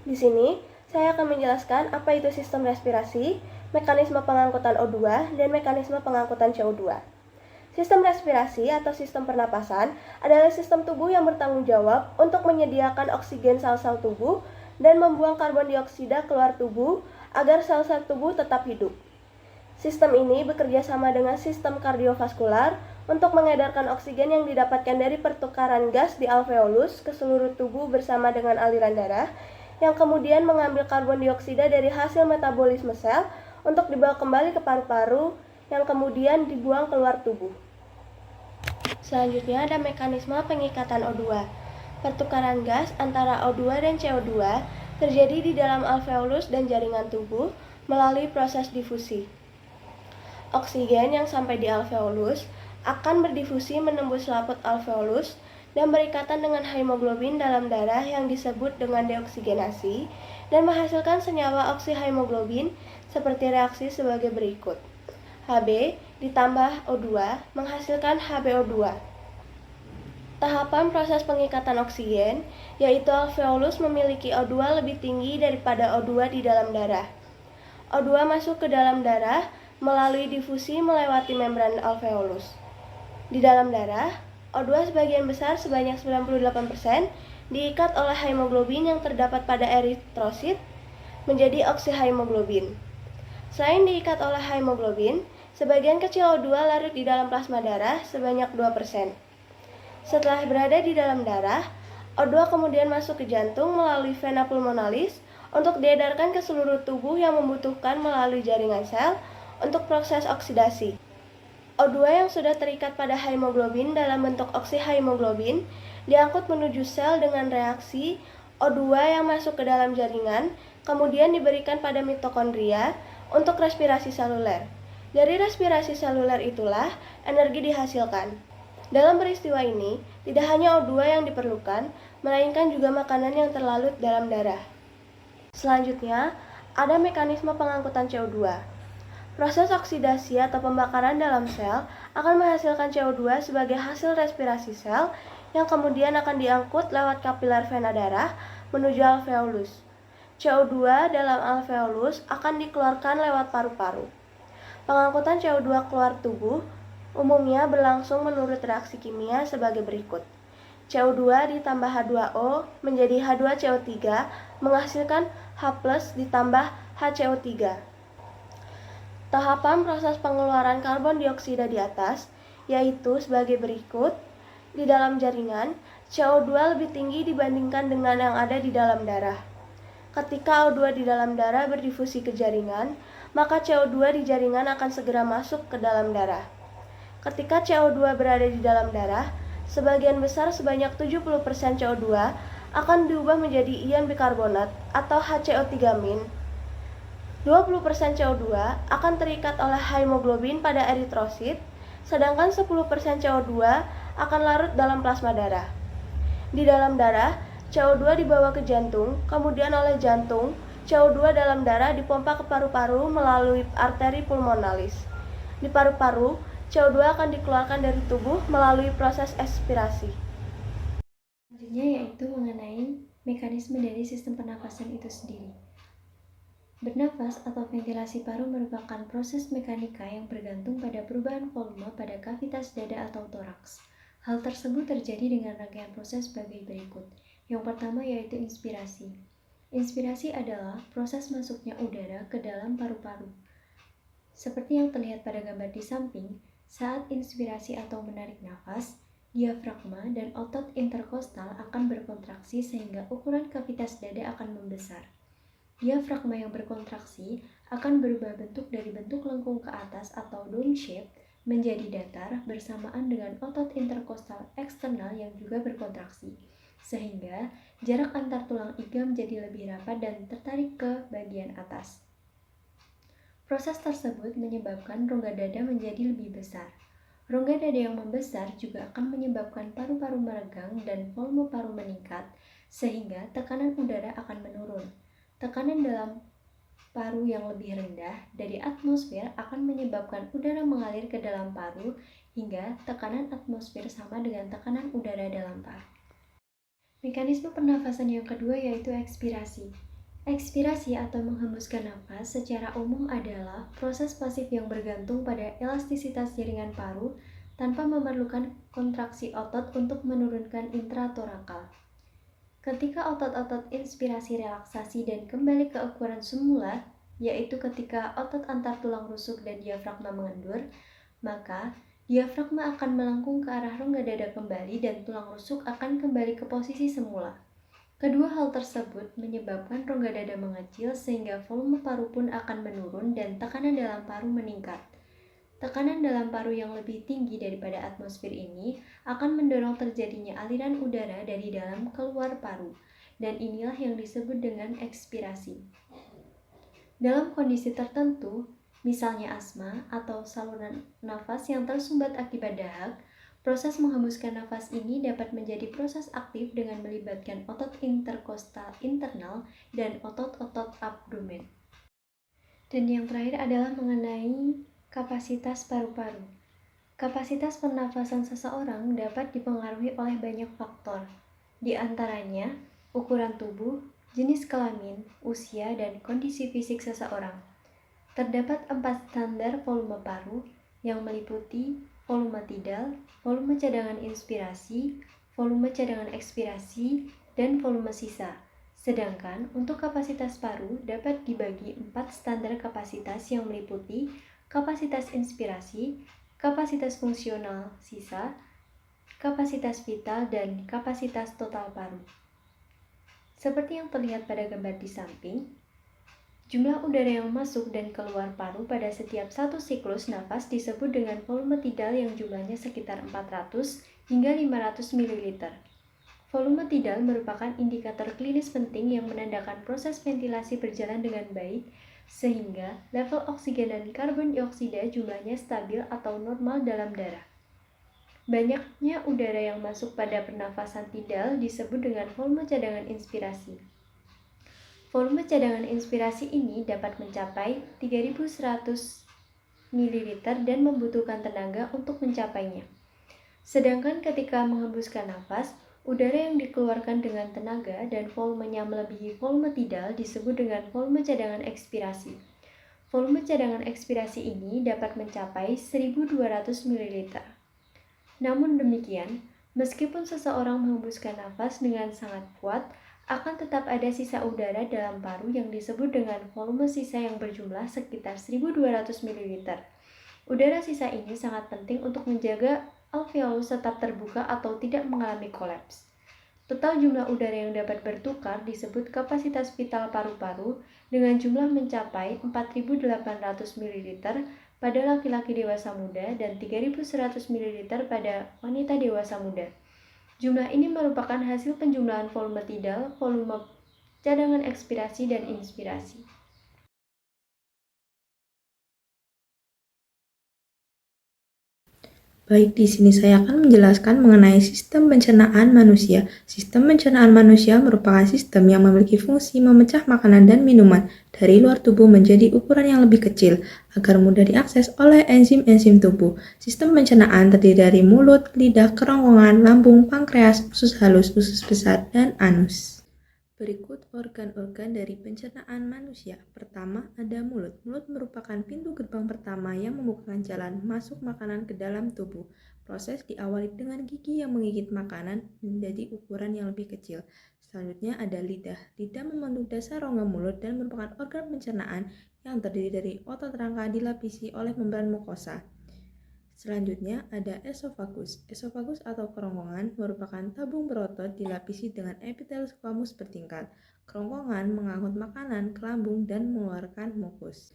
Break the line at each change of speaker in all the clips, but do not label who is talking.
Di sini, saya akan menjelaskan apa itu sistem respirasi, mekanisme pengangkutan O2, dan mekanisme pengangkutan CO2. Sistem respirasi atau sistem pernapasan adalah sistem tubuh yang bertanggung jawab untuk menyediakan oksigen sel-sel tubuh dan membuang karbon dioksida keluar tubuh agar sel-sel tubuh tetap hidup. Sistem ini bekerja sama dengan sistem kardiovaskular untuk mengedarkan oksigen yang didapatkan dari pertukaran gas di alveolus ke seluruh tubuh bersama dengan aliran darah, yang kemudian mengambil karbon dioksida dari hasil metabolisme sel untuk dibawa kembali ke paru-paru, yang kemudian dibuang keluar tubuh. Selanjutnya ada mekanisme pengikatan O2. Pertukaran gas antara O2 dan CO2 terjadi di dalam alveolus dan jaringan tubuh melalui proses difusi. Oksigen yang sampai di alveolus akan berdifusi menembus laput alveolus dan berikatan dengan hemoglobin dalam darah yang disebut dengan deoksigenasi dan menghasilkan senyawa oksihemoglobin seperti reaksi sebagai berikut. Hb ditambah O2 menghasilkan HbO2. Tahapan proses pengikatan oksigen, yaitu alveolus memiliki O2 lebih tinggi daripada O2 di dalam darah. O2 masuk ke dalam darah melalui difusi melewati membran alveolus. Di dalam darah, O2 sebagian besar sebanyak 98% diikat oleh hemoglobin yang terdapat pada eritrosit menjadi oksihemoglobin. Selain diikat oleh hemoglobin, sebagian kecil O2 larut di dalam plasma darah sebanyak 2%. Setelah berada di dalam darah, O2 kemudian masuk ke jantung melalui vena pulmonalis untuk diedarkan ke seluruh tubuh yang membutuhkan melalui jaringan sel untuk proses oksidasi. O2 yang sudah terikat pada hemoglobin dalam bentuk oksihemoglobin diangkut menuju sel dengan reaksi O2 yang masuk ke dalam jaringan, kemudian diberikan pada mitokondria untuk respirasi seluler. Dari respirasi seluler itulah energi dihasilkan. Dalam peristiwa ini, tidak hanya O2 yang diperlukan, melainkan juga makanan yang terlalut dalam darah. Selanjutnya, ada mekanisme pengangkutan CO2. Proses oksidasi atau pembakaran dalam sel akan menghasilkan CO2 sebagai hasil respirasi sel yang kemudian akan diangkut lewat kapiler vena darah menuju alveolus. CO2 dalam alveolus akan dikeluarkan lewat paru-paru. Pengangkutan CO2 keluar tubuh umumnya berlangsung menurut reaksi kimia sebagai berikut. CO2 ditambah H2O menjadi H2CO3 menghasilkan H+ ditambah HCO3. Tahapan proses pengeluaran karbon dioksida di atas, yaitu sebagai berikut. Di dalam jaringan, CO2 lebih tinggi dibandingkan dengan yang ada di dalam darah. Ketika O2 di dalam darah berdifusi ke jaringan, maka CO2 di jaringan akan segera masuk ke dalam darah. Ketika CO2 berada di dalam darah, sebagian besar sebanyak 70% CO2 akan diubah menjadi ion bikarbonat atau HCO3-. 20% CO2 akan terikat oleh hemoglobin pada eritrosit, sedangkan 10% CO2 akan larut dalam plasma darah. Di dalam darah, CO2 dibawa ke jantung, kemudian oleh jantung, CO2 dalam darah dipompa ke paru-paru melalui arteri pulmonalis. Di paru-paru, CO2 akan dikeluarkan dari tubuh melalui proses ekspirasi.
Selanjutnya yaitu mengenai mekanisme dari sistem pernapasan itu sendiri. Bernafas atau ventilasi paru merupakan proses mekanika yang bergantung pada perubahan volume pada kavitas dada atau toraks. Hal tersebut terjadi dengan rangkaian proses sebagai berikut. Yang pertama yaitu inspirasi. Inspirasi adalah proses masuknya udara ke dalam paru-paru. Seperti yang terlihat pada gambar di samping, saat inspirasi atau menarik nafas, diafragma dan otot interkostal akan berkontraksi sehingga ukuran kavitas dada akan membesar. Diafragma yang berkontraksi akan berubah bentuk dari bentuk lengkung ke atas atau dome shape menjadi datar bersamaan dengan otot interkostal eksternal yang juga berkontraksi, sehingga jarak antar tulang iga menjadi lebih rapat dan tertarik ke bagian atas. Proses tersebut menyebabkan rongga dada menjadi lebih besar. Rongga dada yang membesar juga akan menyebabkan paru-paru meregang dan volume paru meningkat, sehingga tekanan udara akan menurun. Tekanan dalam paru yang lebih rendah dari atmosfer akan menyebabkan udara mengalir ke dalam paru hingga tekanan atmosfer sama dengan tekanan udara dalam paru. Mekanisme pernafasan yang kedua yaitu ekspirasi. Ekspirasi atau menghembuskan nafas secara umum adalah proses pasif yang bergantung pada elastisitas jaringan paru tanpa memerlukan kontraksi otot untuk menurunkan intratorakal. Ketika otot-otot inspirasi relaksasi dan kembali ke ukuran semula, yaitu ketika otot antar tulang rusuk dan diafragma mengendur, maka diafragma akan melengkung ke arah rongga dada kembali dan tulang rusuk akan kembali ke posisi semula. Kedua hal tersebut menyebabkan rongga dada mengecil sehingga volume paru pun akan menurun dan tekanan dalam paru meningkat. Tekanan dalam paru yang lebih tinggi daripada atmosfer ini akan mendorong terjadinya aliran udara dari dalam keluar paru, dan inilah yang disebut dengan ekspirasi. Dalam kondisi tertentu, misalnya asma atau saluran nafas yang tersumbat akibat dahak, proses menghembuskan nafas ini dapat menjadi proses aktif dengan melibatkan otot interkostal internal dan otot-otot abdomen. Dan yang terakhir adalah mengenai kapasitas paru-paru. Kapasitas pernafasan seseorang dapat dipengaruhi oleh banyak faktor, di antaranya ukuran tubuh, jenis kelamin, usia, dan kondisi fisik seseorang. Terdapat 4 standar volume paru yang meliputi volume tidal, volume cadangan inspirasi, volume cadangan ekspirasi, dan volume sisa. Sedangkan untuk kapasitas paru dapat dibagi 4 standar kapasitas yang meliputi kapasitas inspirasi, kapasitas fungsional sisa, kapasitas vital, dan kapasitas total paru. Seperti yang terlihat pada gambar di samping, jumlah udara yang masuk dan keluar paru pada setiap satu siklus nafas disebut dengan volume tidal yang jumlahnya sekitar 400 hingga 500 ml. Volume tidal merupakan indikator klinis penting yang menandakan proses ventilasi berjalan dengan baik, sehingga level oksigen dan karbon dioksida jumlahnya stabil atau normal dalam darah. Banyaknya udara yang masuk pada pernafasan tidal disebut dengan volume cadangan inspirasi. Volume cadangan inspirasi ini dapat mencapai 3.100 ml dan membutuhkan tenaga untuk mencapainya. Sedangkan ketika menghembuskan nafas, udara yang dikeluarkan dengan tenaga dan volumenya melebihi volume tidal disebut dengan volume cadangan ekspirasi. Volume cadangan ekspirasi ini dapat mencapai 1.200 ml. Namun demikian, meskipun seseorang menghembuskan nafas dengan sangat kuat, akan tetap ada sisa udara dalam paru yang disebut dengan volume sisa yang berjumlah sekitar 1.200 ml. Udara sisa ini sangat penting untuk menjaga alveolus tetap terbuka atau tidak mengalami kolaps. Total jumlah udara yang dapat bertukar disebut kapasitas vital paru-paru dengan jumlah mencapai 4.800 ml pada laki-laki dewasa muda dan 3.100 ml pada wanita dewasa muda. Jumlah ini merupakan hasil penjumlahan volume tidal, volume cadangan ekspirasi, dan inspirasi.
Baik, di sini saya akan menjelaskan mengenai sistem pencernaan manusia. Sistem pencernaan manusia merupakan sistem yang memiliki fungsi memecah makanan dan minuman dari luar tubuh menjadi ukuran yang lebih kecil agar mudah diakses oleh enzim-enzim tubuh. Sistem pencernaan terdiri dari mulut, lidah, kerongkongan, lambung, pankreas, usus halus, usus besar, dan anus. Berikut organ-organ dari pencernaan manusia. Pertama, ada mulut. Mulut merupakan pintu gerbang pertama yang membukakan jalan masuk makanan ke dalam tubuh. Proses diawali dengan gigi yang menggigit makanan menjadi ukuran yang lebih kecil. Selanjutnya ada lidah. Lidah membentuk dasar rongga mulut dan merupakan organ pencernaan yang terdiri dari otot rangka dilapisi oleh membran mukosa. Selanjutnya ada esofagus. Esofagus atau kerongkongan merupakan tabung berotot dilapisi dengan epitel squamous bertingkat. Kerongkongan mengangkut makanan ke lambung dan mengeluarkan mukus.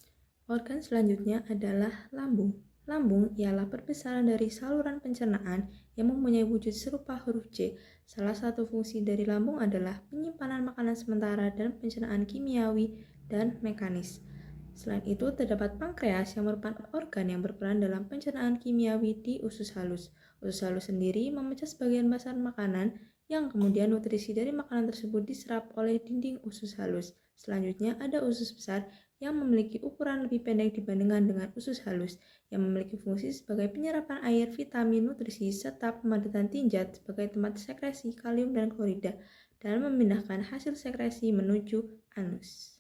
Organ selanjutnya adalah lambung. Lambung ialah perbesaran dari saluran pencernaan yang mempunyai wujud serupa huruf C. Salah satu fungsi dari lambung adalah penyimpanan makanan sementara dan pencernaan kimiawi dan mekanis. Selain itu, terdapat pankreas yang merupakan organ yang berperan dalam pencernaan kimiawi di usus halus. Usus halus sendiri memecah sebagian besar makanan yang kemudian nutrisi dari makanan tersebut diserap oleh dinding usus halus. Selanjutnya ada usus besar yang memiliki ukuran lebih pendek dibandingkan dengan usus halus, yang memiliki fungsi sebagai penyerapan air, vitamin, nutrisi, serta pemadatan tinjat sebagai tempat sekresi kalium dan klorida dan memindahkan hasil sekresi menuju anus.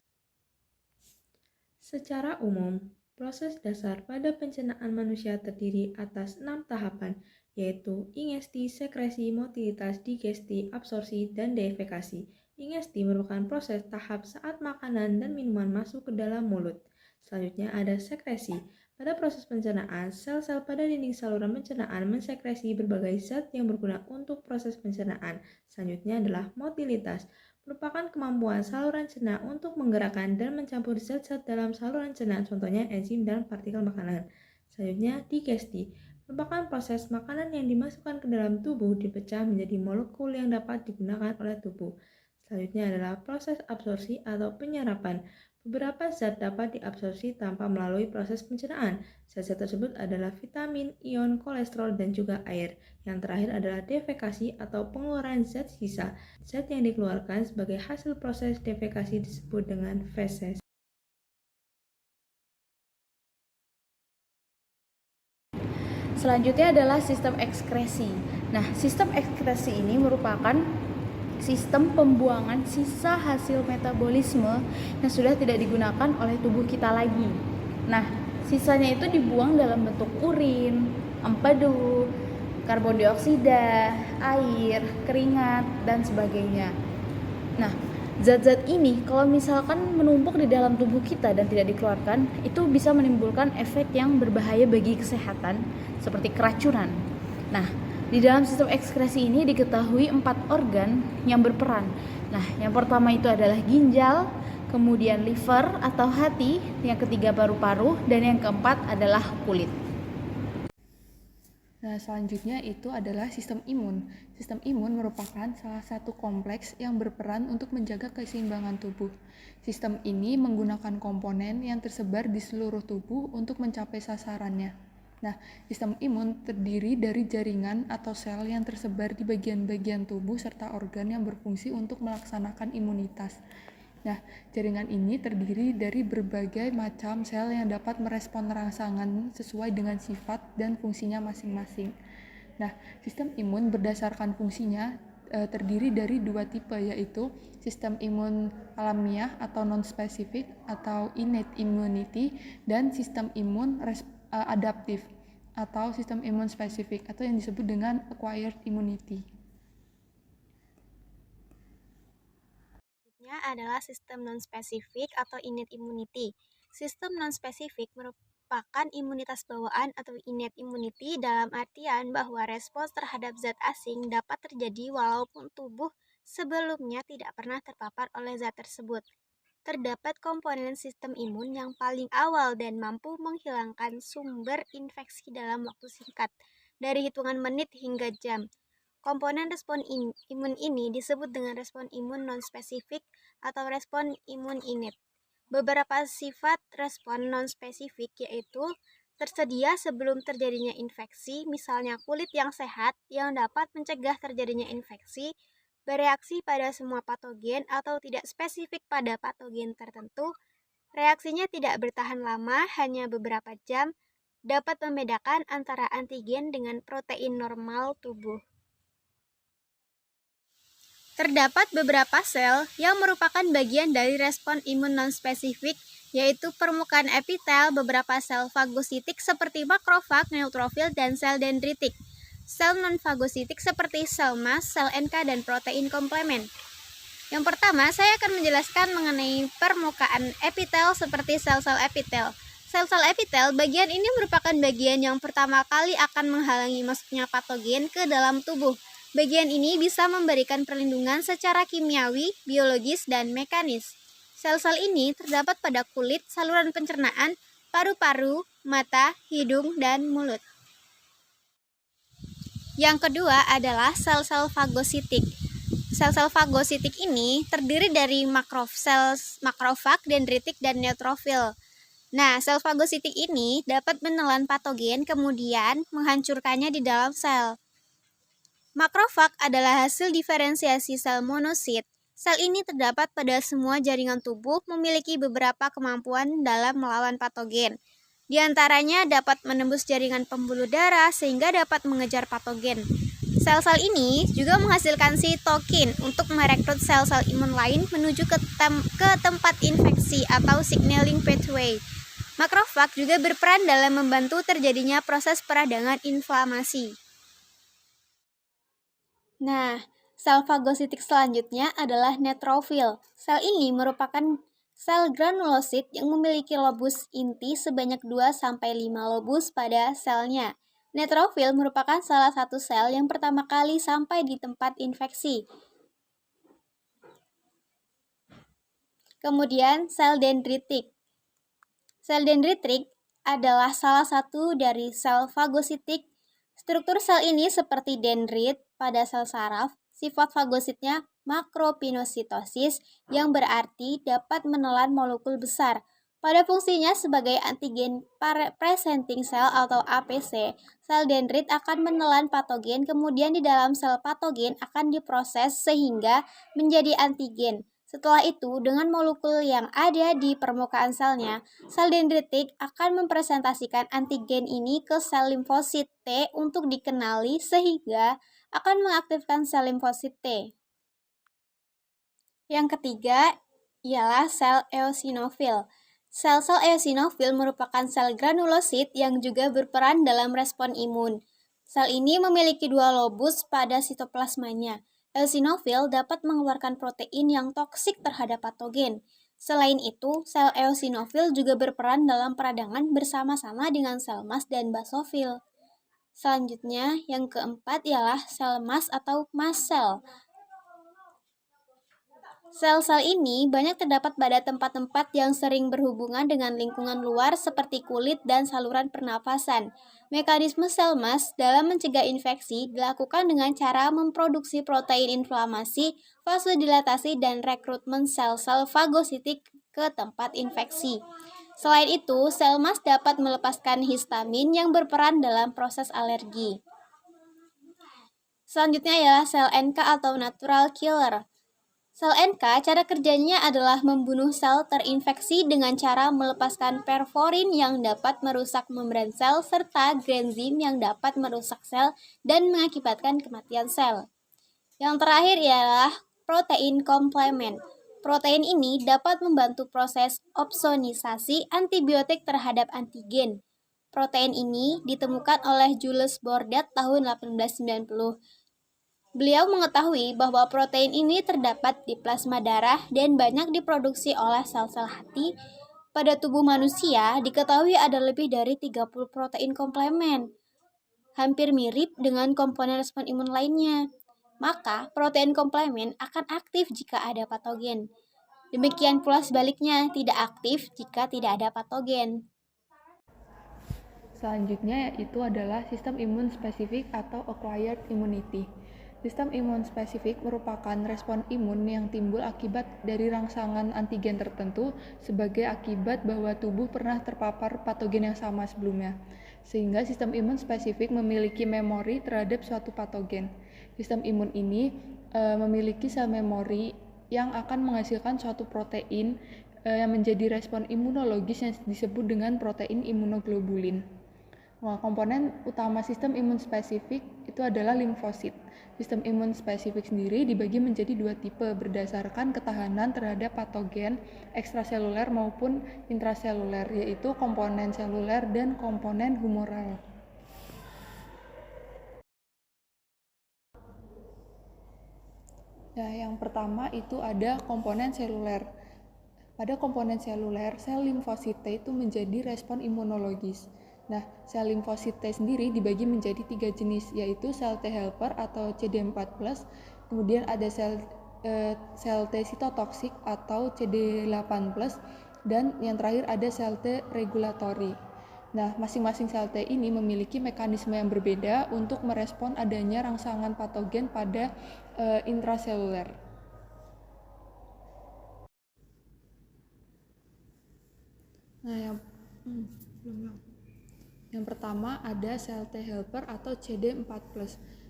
Secara umum, proses dasar pada pencernaan manusia terdiri atas 6 tahapan, yaitu ingesti, sekresi, motilitas, digesti, absorpsi, dan defekasi. Ingesti merupakan proses tahap saat makanan dan minuman masuk ke dalam mulut. Selanjutnya ada sekresi. Pada proses pencernaan, sel-sel pada dinding saluran pencernaan mensekresi berbagai zat yang berguna untuk proses pencernaan. Selanjutnya adalah motilitas, merupakan kemampuan saluran cerna untuk menggerakkan dan mencampur zat-zat dalam saluran cerna, contohnya enzim dan partikel makanan. Selanjutnya, digesti, merupakan proses makanan yang dimasukkan ke dalam tubuh dipecah menjadi molekul yang dapat digunakan oleh tubuh. Selanjutnya adalah proses absorpsi atau penyerapan. Beberapa zat dapat diabsorpsi tanpa melalui proses pencernaan. Zat-zat tersebut adalah vitamin, ion, kolesterol, dan juga air. Yang terakhir adalah defekasi atau pengeluaran zat sisa. Zat yang dikeluarkan sebagai hasil proses defekasi disebut dengan feses.
Selanjutnya adalah sistem ekskresi. Nah, sistem ekskresi ini merupakan sistem pembuangan sisa hasil metabolisme yang sudah tidak digunakan oleh tubuh kita lagi. Nah, sisanya itu dibuang dalam bentuk urin, empedu, karbon dioksida, air, keringat, dan sebagainya. Nah, zat-zat ini kalau misalkan menumpuk di dalam tubuh kita dan tidak dikeluarkan, itu bisa menimbulkan efek yang berbahaya bagi kesehatan seperti keracunan. Nah, di dalam sistem ekskresi ini diketahui 4 organ yang berperan. Nah, yang pertama itu adalah ginjal, kemudian liver atau hati, yang ketiga paru-paru, dan yang keempat adalah kulit.
Nah, selanjutnya itu adalah sistem imun. Sistem imun merupakan salah satu kompleks yang berperan untuk menjaga keseimbangan tubuh. Sistem ini menggunakan komponen yang tersebar di seluruh tubuh untuk mencapai sasarannya. Nah, sistem imun terdiri dari jaringan atau sel yang tersebar di bagian-bagian tubuh serta organ yang berfungsi untuk melaksanakan imunitas. Nah, jaringan ini terdiri dari berbagai macam sel yang dapat merespon rangsangan sesuai dengan sifat dan fungsinya masing-masing. Nah, sistem imun berdasarkan fungsinya terdiri dari 2 tipe, yaitu sistem imun alamiah atau non-spesifik atau innate immunity dan sistem imun adaptif atau sistem imun spesifik atau yang disebut dengan acquired immunity.
Selanjutnya adalah sistem non-spesifik atau innate immunity. Sistem non-spesifik merupakan imunitas bawaan atau innate immunity dalam artian bahwa respons terhadap zat asing dapat terjadi walaupun tubuh sebelumnya tidak pernah terpapar oleh zat tersebut. Terdapat komponen sistem imun yang paling awal dan mampu menghilangkan sumber infeksi dalam waktu singkat, dari hitungan menit hingga jam. Komponen respon imun ini disebut dengan respon imun non-spesifik atau respon imun innate. Beberapa sifat respon non-spesifik yaitu tersedia sebelum terjadinya infeksi, misalnya kulit yang sehat yang dapat mencegah terjadinya infeksi, bereaksi pada semua patogen atau tidak spesifik pada patogen tertentu, reaksinya tidak bertahan lama, hanya beberapa jam, dapat membedakan antara antigen dengan protein normal tubuh. Terdapat beberapa sel yang merupakan bagian dari respon imun non-spesifik, yaitu permukaan epitel, beberapa sel fagositik seperti makrofag, neutrofil, dan sel dendritik. Sel non-fagositik seperti sel mast, sel NK, dan protein komplemen. Yang pertama, saya akan menjelaskan mengenai permukaan epitel seperti sel-sel epitel. Sel-sel epitel, bagian ini merupakan bagian yang pertama kali akan menghalangi masuknya patogen ke dalam tubuh. Bagian ini bisa memberikan perlindungan secara kimiawi, biologis, dan mekanis. Sel-sel ini terdapat pada kulit, saluran pencernaan, paru-paru, mata, hidung, dan mulut. Yang kedua adalah sel-sel fagositik. Sel-sel fagositik ini terdiri dari makrofag, dendritik, dan neutrofil. Nah, sel fagositik ini dapat menelan patogen kemudian menghancurkannya di dalam sel. Makrofag adalah hasil diferensiasi sel monosit. Sel ini terdapat pada semua jaringan tubuh, memiliki beberapa kemampuan dalam melawan patogen. Di antaranya dapat menembus jaringan pembuluh darah sehingga dapat mengejar patogen. Sel-sel ini juga menghasilkan sitokin untuk merekrut sel-sel imun lain menuju ke tempat infeksi atau signaling pathway. Makrofag juga berperan dalam membantu terjadinya proses peradangan inflamasi. Nah, sel fagositik selanjutnya adalah neutrofil. Sel ini merupakan sel granulosit yang memiliki lobus inti sebanyak 2-5 lobus pada selnya. Neutrofil merupakan salah satu sel yang pertama kali sampai di tempat infeksi. Kemudian sel dendritik. Sel dendritik adalah salah satu dari sel fagositik. Struktur sel ini seperti dendrit pada sel saraf. Sifat fagositnya makropinositosis yang berarti dapat menelan molekul besar. Pada fungsinya sebagai antigen presenting cell atau APC, sel dendrit akan menelan patogen, kemudian di dalam sel patogen akan diproses sehingga menjadi antigen. Setelah itu, dengan molekul yang ada di permukaan selnya, sel dendritik akan mempresentasikan antigen ini ke sel limfosit T untuk dikenali sehingga akan mengaktifkan sel limfosit T. Yang ketiga ialah sel eosinofil. Sel-sel eosinofil merupakan sel granulosit yang juga berperan dalam respon imun. Sel ini memiliki 2 lobus pada sitoplasmanya. Eosinofil dapat mengeluarkan protein yang toksik terhadap patogen. Selain itu, sel eosinofil juga berperan dalam peradangan bersama-sama dengan sel mast dan basofil. Selanjutnya, yang keempat ialah sel mast atau mast cell. Sel-sel ini banyak terdapat pada tempat-tempat yang sering berhubungan dengan lingkungan luar seperti kulit dan saluran pernafasan. Mekanisme sel mast dalam mencegah infeksi dilakukan dengan cara memproduksi protein inflamasi, vasodilatasi, dan rekrutmen sel-sel fagositik ke tempat infeksi. Selain itu, sel mast dapat melepaskan histamin yang berperan dalam proses alergi. Selanjutnya ialah sel NK atau natural killer. Sel NK, cara kerjanya adalah membunuh sel terinfeksi dengan cara melepaskan perforin yang dapat merusak membran sel serta granzim yang dapat merusak sel dan mengakibatkan kematian sel. Yang terakhir ialah protein komplement. Protein ini dapat membantu proses opsonisasi antibiotik terhadap antigen. Protein ini ditemukan oleh Jules Bordat tahun 1890. Beliau mengetahui bahwa protein ini terdapat di plasma darah dan banyak diproduksi oleh sel-sel hati. Pada tubuh manusia, diketahui ada lebih dari 30 protein komplement. Hampir mirip dengan komponen respon imun lainnya. Maka, protein komplement akan aktif jika ada patogen. Demikian pula sebaliknya, tidak aktif jika tidak ada patogen.
Selanjutnya yaitu adalah sistem imun spesifik atau acquired immunity. Sistem imun spesifik merupakan respon imun yang timbul akibat dari rangsangan antigen tertentu sebagai akibat bahwa tubuh pernah terpapar patogen yang sama sebelumnya. Sehingga sistem imun spesifik memiliki memori terhadap suatu patogen. Sistem imun ini memiliki sel memori yang akan menghasilkan suatu protein yang menjadi respon imunologis yang disebut dengan protein imunoglobulin. Nah, komponen utama sistem imun spesifik itu adalah limfosit. Sistem imun spesifik sendiri dibagi menjadi 2 tipe berdasarkan ketahanan terhadap patogen ekstraseluler maupun intraseluler, yaitu komponen seluler dan komponen humoral. Nah, yang pertama itu ada komponen seluler. Pada komponen seluler, sel limfosit T itu menjadi respon imunologis. Nah, sel limfosit T sendiri dibagi menjadi 3 jenis, yaitu sel T helper atau CD4+, kemudian ada sel T sitotoksik atau CD8+, dan yang terakhir ada sel T regulatory. Nah, masing-masing sel T ini memiliki mekanisme yang berbeda untuk merespon adanya rangsangan patogen pada intraseluler. Nah, yang pertama ada sel T helper atau CD4+.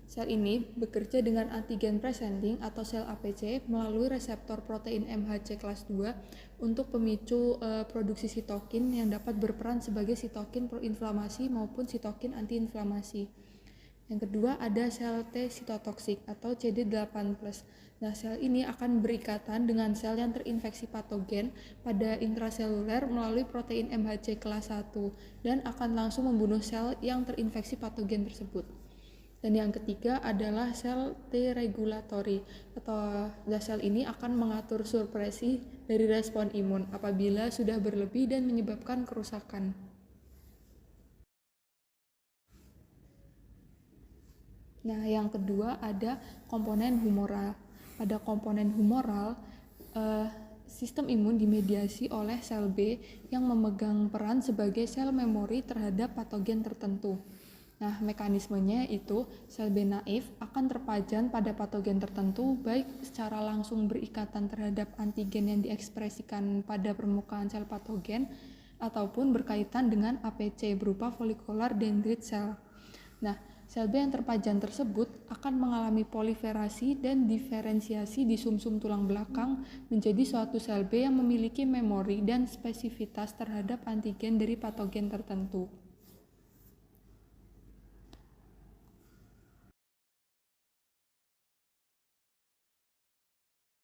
Sel ini bekerja dengan antigen presenting atau sel APC melalui reseptor protein MHC kelas 2 untuk pemicu produksi sitokin yang dapat berperan sebagai sitokin proinflamasi maupun sitokin antiinflamasi. Yang kedua ada sel T sitotoksik atau CD8+. Nah, sel ini akan berikatan dengan sel yang terinfeksi patogen pada intraseluler melalui protein MHC kelas 1 dan akan langsung membunuh sel yang terinfeksi patogen tersebut. Dan yang ketiga adalah sel T regulatory atau sel ini akan mengatur supresi dari respon imun apabila sudah berlebih dan menyebabkan kerusakan. Nah, yang kedua ada komponen humoral. Pada komponen humoral, sistem imun dimediasi oleh sel B yang memegang peran sebagai sel memori terhadap patogen tertentu. Nah, mekanismenya itu sel B naif akan terpajan pada patogen tertentu baik secara langsung berikatan terhadap antigen yang diekspresikan pada permukaan sel patogen ataupun berkaitan dengan APC berupa follicular dendrit cell. Nah, sel B yang terpajan tersebut akan mengalami proliferasi dan diferensiasi di sumsum tulang belakang menjadi suatu sel B yang memiliki memori dan spesifitas terhadap antigen dari patogen tertentu.